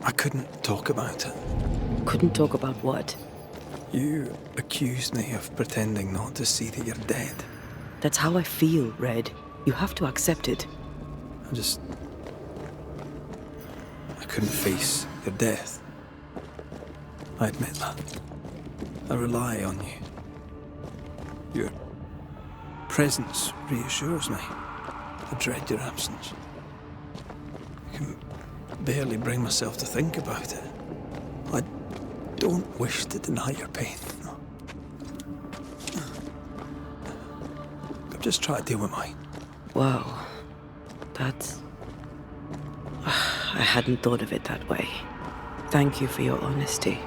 I couldn't talk about it. Couldn't talk about what? You accused me of pretending not to see that you're dead. That's how I feel, Red. You have to accept it. I couldn't face your death. I admit that. I rely on you. Your presence reassures me. I dread your absence. I can barely bring myself to think about it. I don't wish to deny your pain. No. I've just tried to deal with mine. Wow. That's... I hadn't thought of it that way. Thank you for your honesty.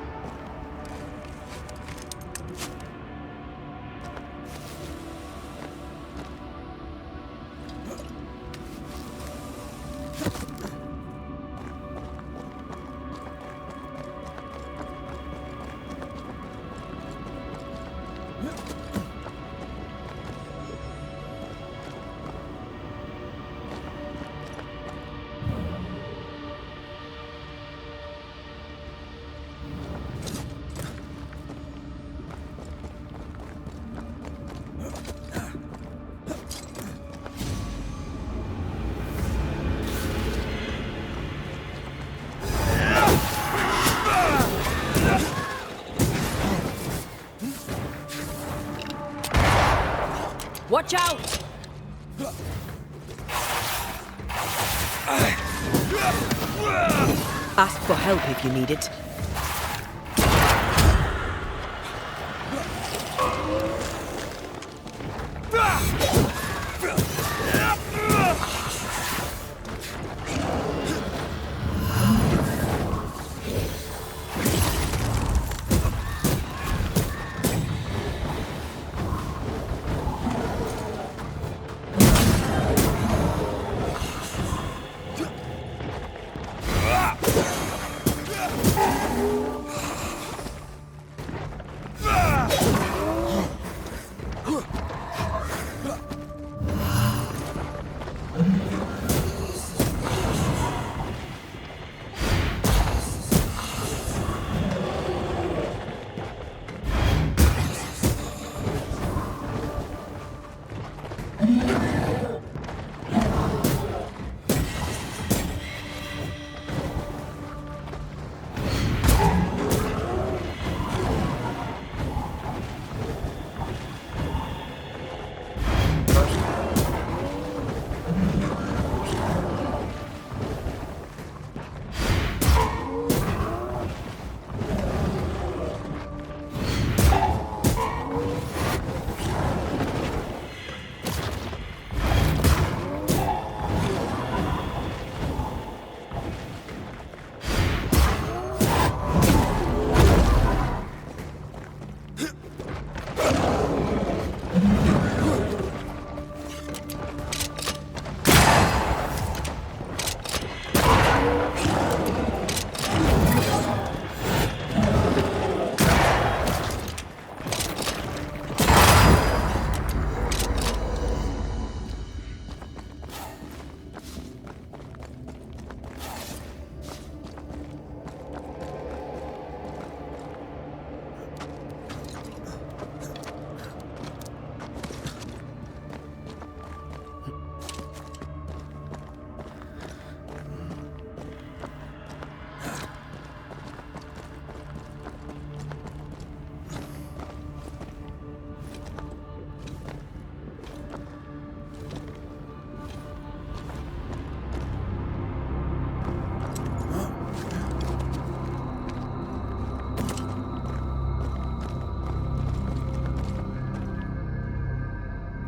Watch out! Ask for help if you need it.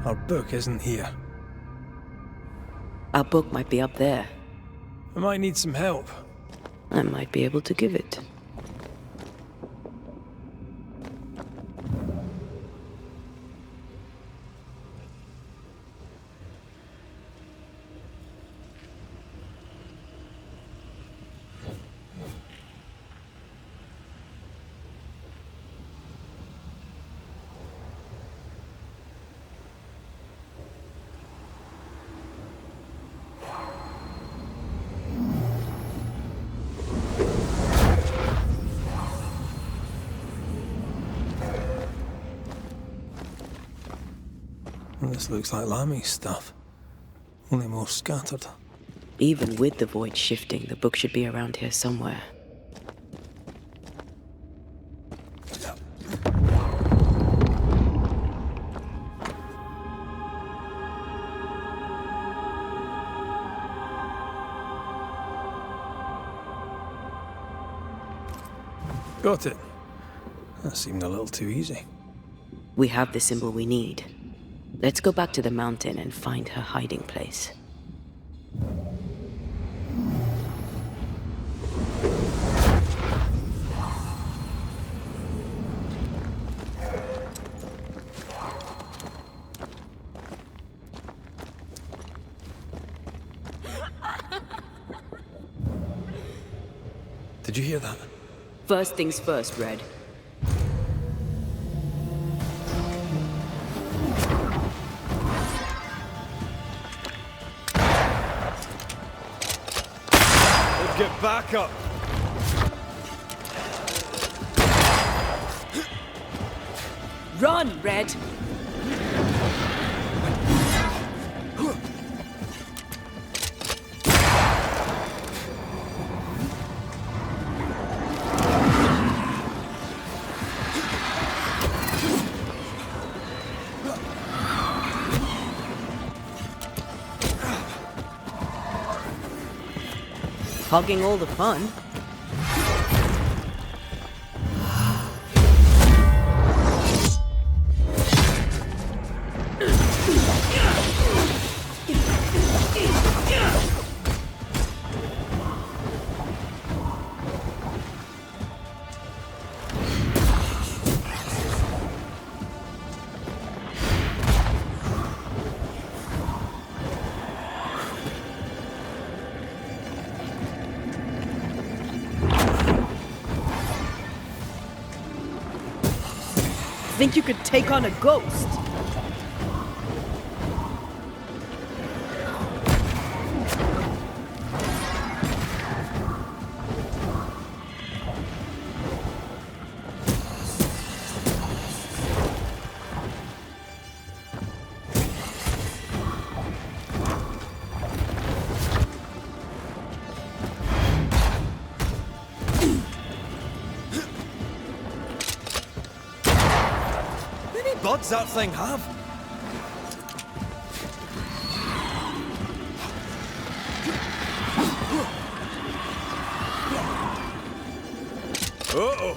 Our book isn't here. Our book might be up there. I might need some help. I might be able to give it. This looks like Lammy's stuff, only more scattered. Even with the void shifting, the book should be around here somewhere. Got it. That seemed a little too easy. We have the symbol we need. Let's go back to the mountain and find her hiding place. Did you hear that? First things first, Red. Let's get back up. Run, Red! Hogging all the fun. Think you could take on a ghost? Buds that thing have? Uh-oh.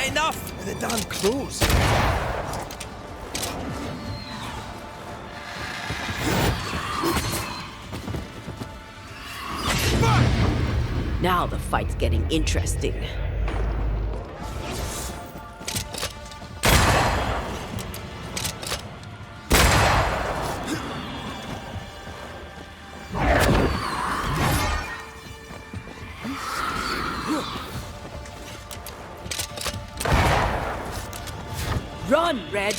Enough with the damn clothes. Now the fight's getting interesting. Run, Red!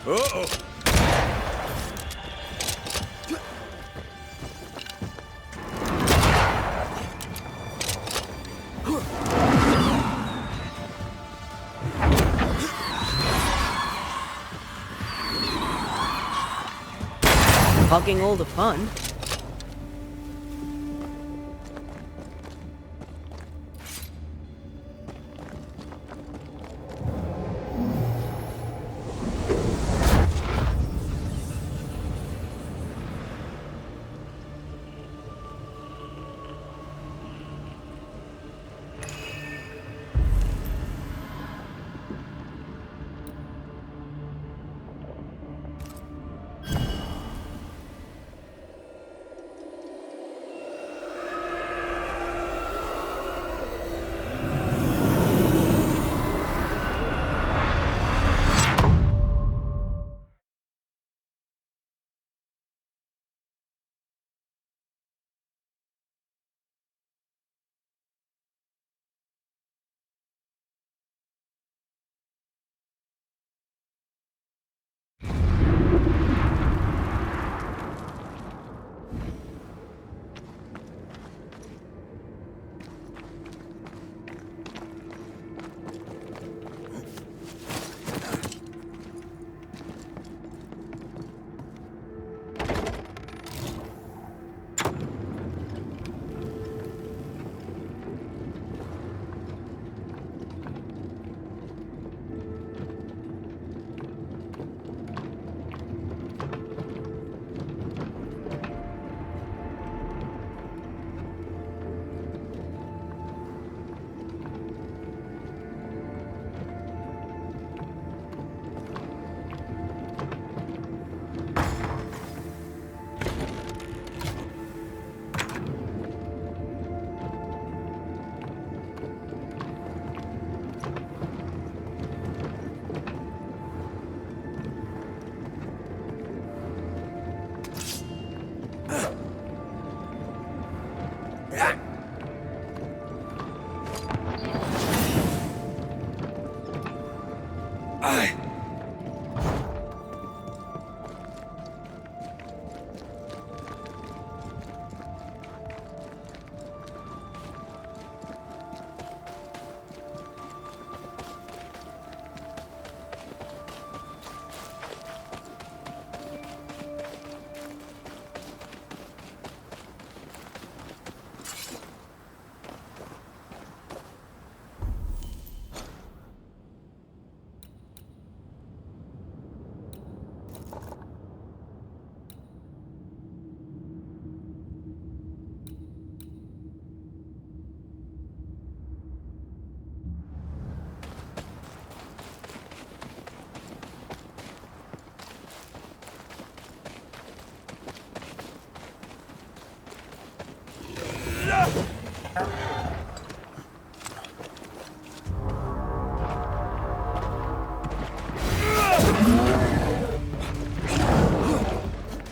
Uh-oh. Hogging all the fun.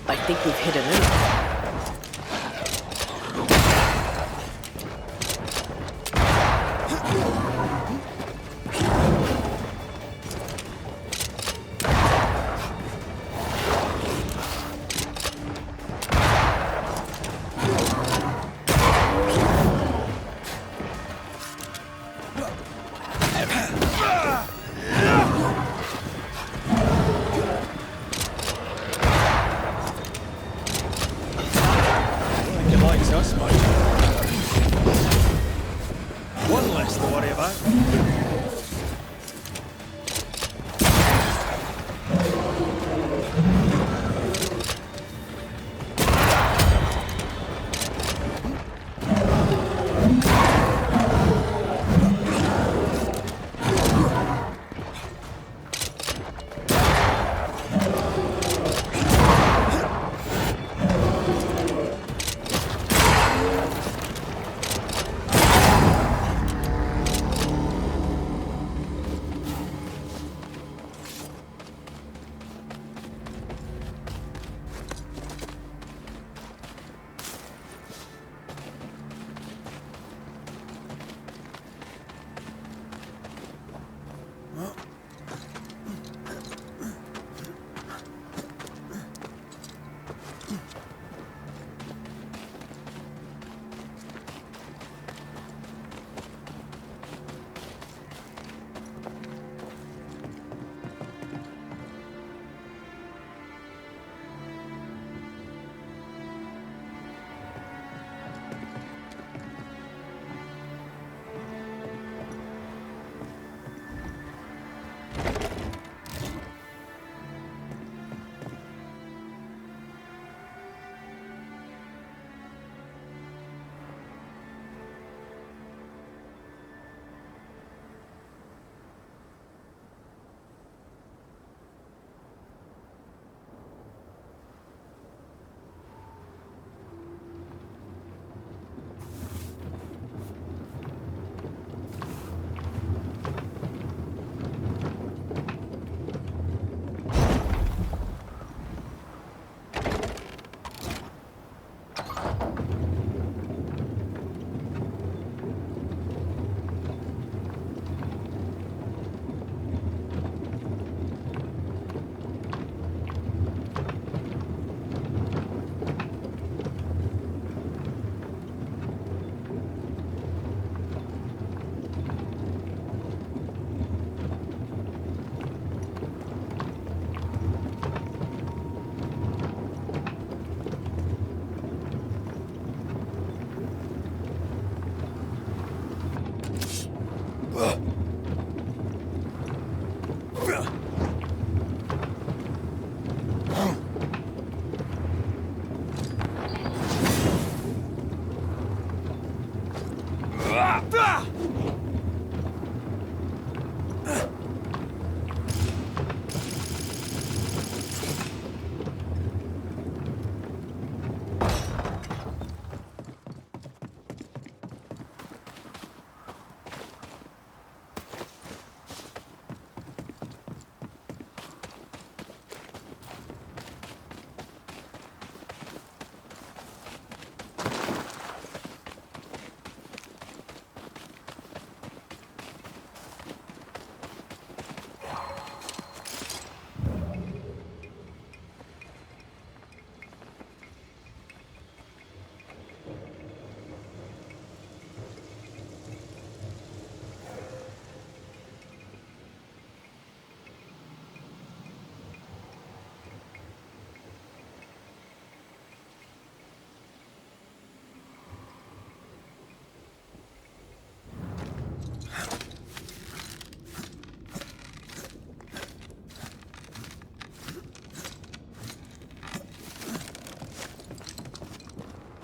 I think we've hit a limit. One less to worry about.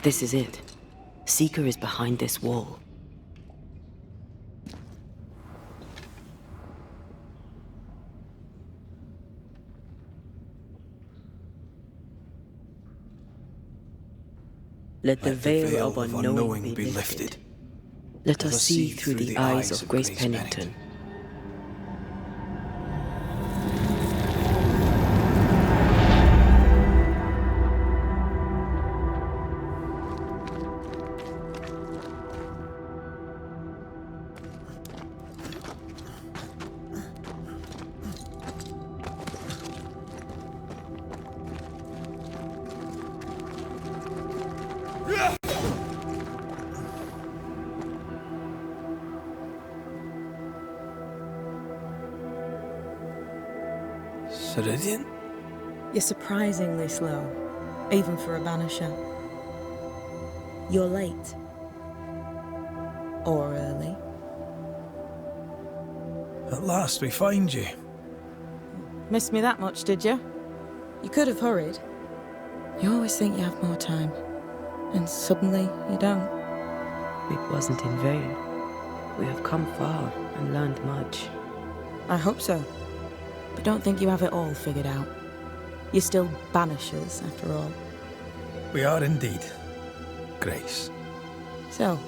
This is it. Seeker is behind this wall. Let the veil of unknowing be lifted. Let us see through the eyes of Grace Pennington. Ceridian? You're surprisingly slow, even for a Banisher. You're late. Or early. At last we find you. Missed me that much, did you? You could have hurried. You always think you have more time, and suddenly you don't. It wasn't in vain. We have come far and learned much. I hope so. But don't think you have it all figured out. You're still Banishers, after all. We are indeed, Grace. So,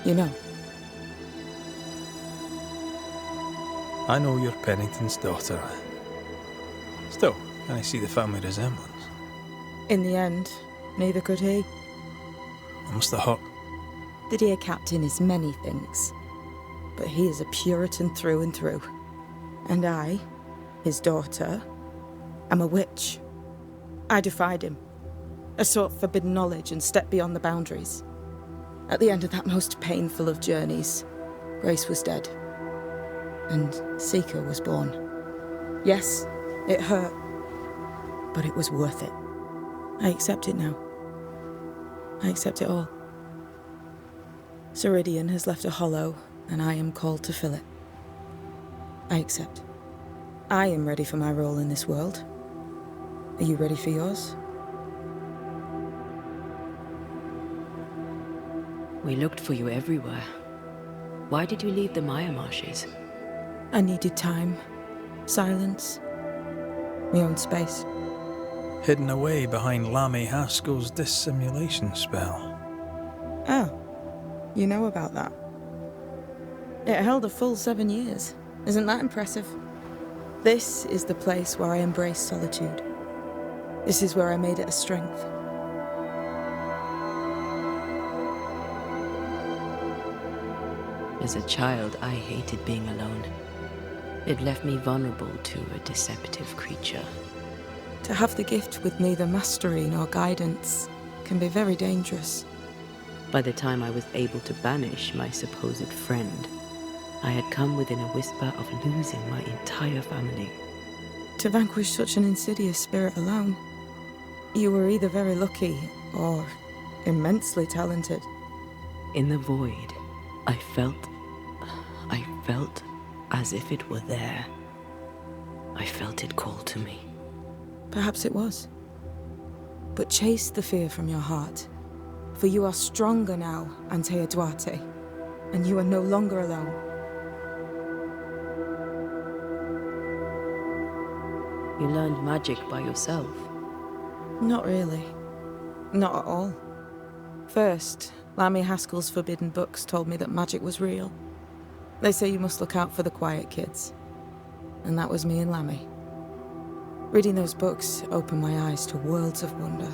you know. I know you're Pennington's daughter. Still, can I see the family resemblance? In the end, neither could he. It must have hurt. The dear captain is many things, but he is a Puritan through and through. And I, his daughter, am a witch. I defied him. I sought forbidden knowledge and stepped beyond the boundaries. At the end of that most painful of journeys, Grace was dead. And Seeker was born. Yes, it hurt, but it was worth it. I accept it now. I accept it all. Ceridian has left a hollow, and I am called to fill it. I accept. I am ready for my role in this world. Are you ready for yours? We looked for you everywhere. Why did you leave the Maya marshes? I needed time, silence, my own space. Hidden away behind Lammy Haskell's dissimulation spell. Oh, you know about that? It held a full 7 years. Isn't that impressive? This is the place where I embraced solitude. This is where I made it a strength. As a child, I hated being alone. It left me vulnerable to a deceptive creature. To have the gift with neither mastery nor guidance can be very dangerous. By the time I was able to banish my supposed friend, I had come within a whisper of losing my entire family. To vanquish such an insidious spirit alone, you were either very lucky or immensely talented. In the void, I felt as if it were there. I felt it call to me. Perhaps it was. But chase the fear from your heart, for you are stronger now, Antea Duarte, and you are no longer alone. You learned magic by yourself? Not really. Not at all. First, Lammy Haskell's forbidden books told me that magic was real. They say you must look out for the quiet kids. And that was me and Lammy. Reading those books opened my eyes to worlds of wonder.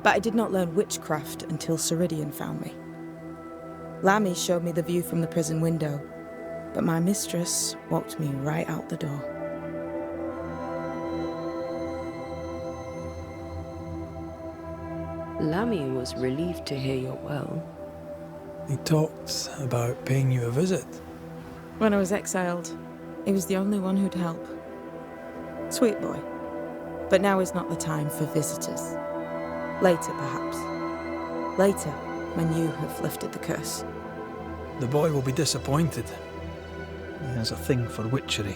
But I did not learn witchcraft until Ceridian found me. Lammy showed me the view from the prison window, but my mistress walked me right out the door. Lammy was relieved to hear you're well. He talked about paying you a visit. When I was exiled, he was the only one who'd help. Sweet boy. But now is not the time for visitors. Later, perhaps. Later, when you have lifted the curse. The boy will be disappointed. He has a thing for witchery.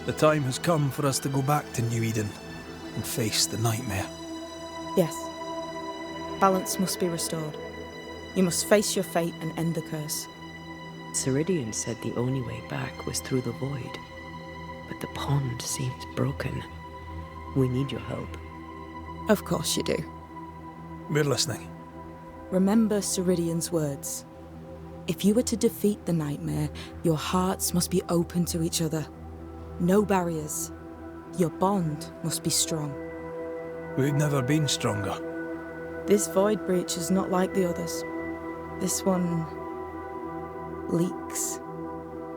The time has come for us to go back to New Eden and face the nightmare. Yes. Balance must be restored. You must face your fate and end the curse. Ceridian said the only way back was through the void. But the pond seems broken. We need your help. Of course you do. We're listening. Remember Ceridian's words. If you were to defeat the nightmare, your hearts must be open to each other. No barriers. Your bond must be strong. We've never been stronger. This void breach is not like the others. This one leaks.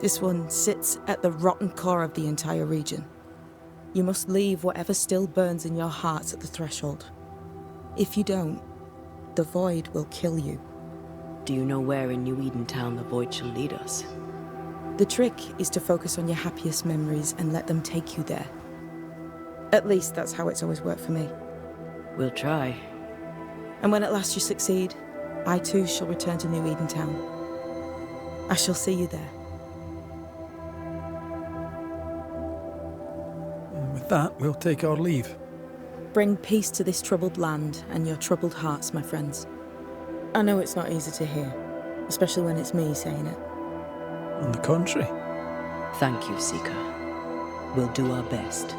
This one sits at the rotten core of the entire region. You must leave whatever still burns in your hearts at the threshold. If you don't, the void will kill you. Do you know where in New Eden Town the void shall lead us? The trick is to focus on your happiest memories and let them take you there. At least that's how it's always worked for me. We'll try. And when at last you succeed, I too shall return to New Eden Town. I shall see you there. And with that, we'll take our leave. Bring peace to this troubled land and your troubled hearts, my friends. I know it's not easy to hear, especially when it's me saying it. On the contrary. Thank you, Seeker. We'll do our best.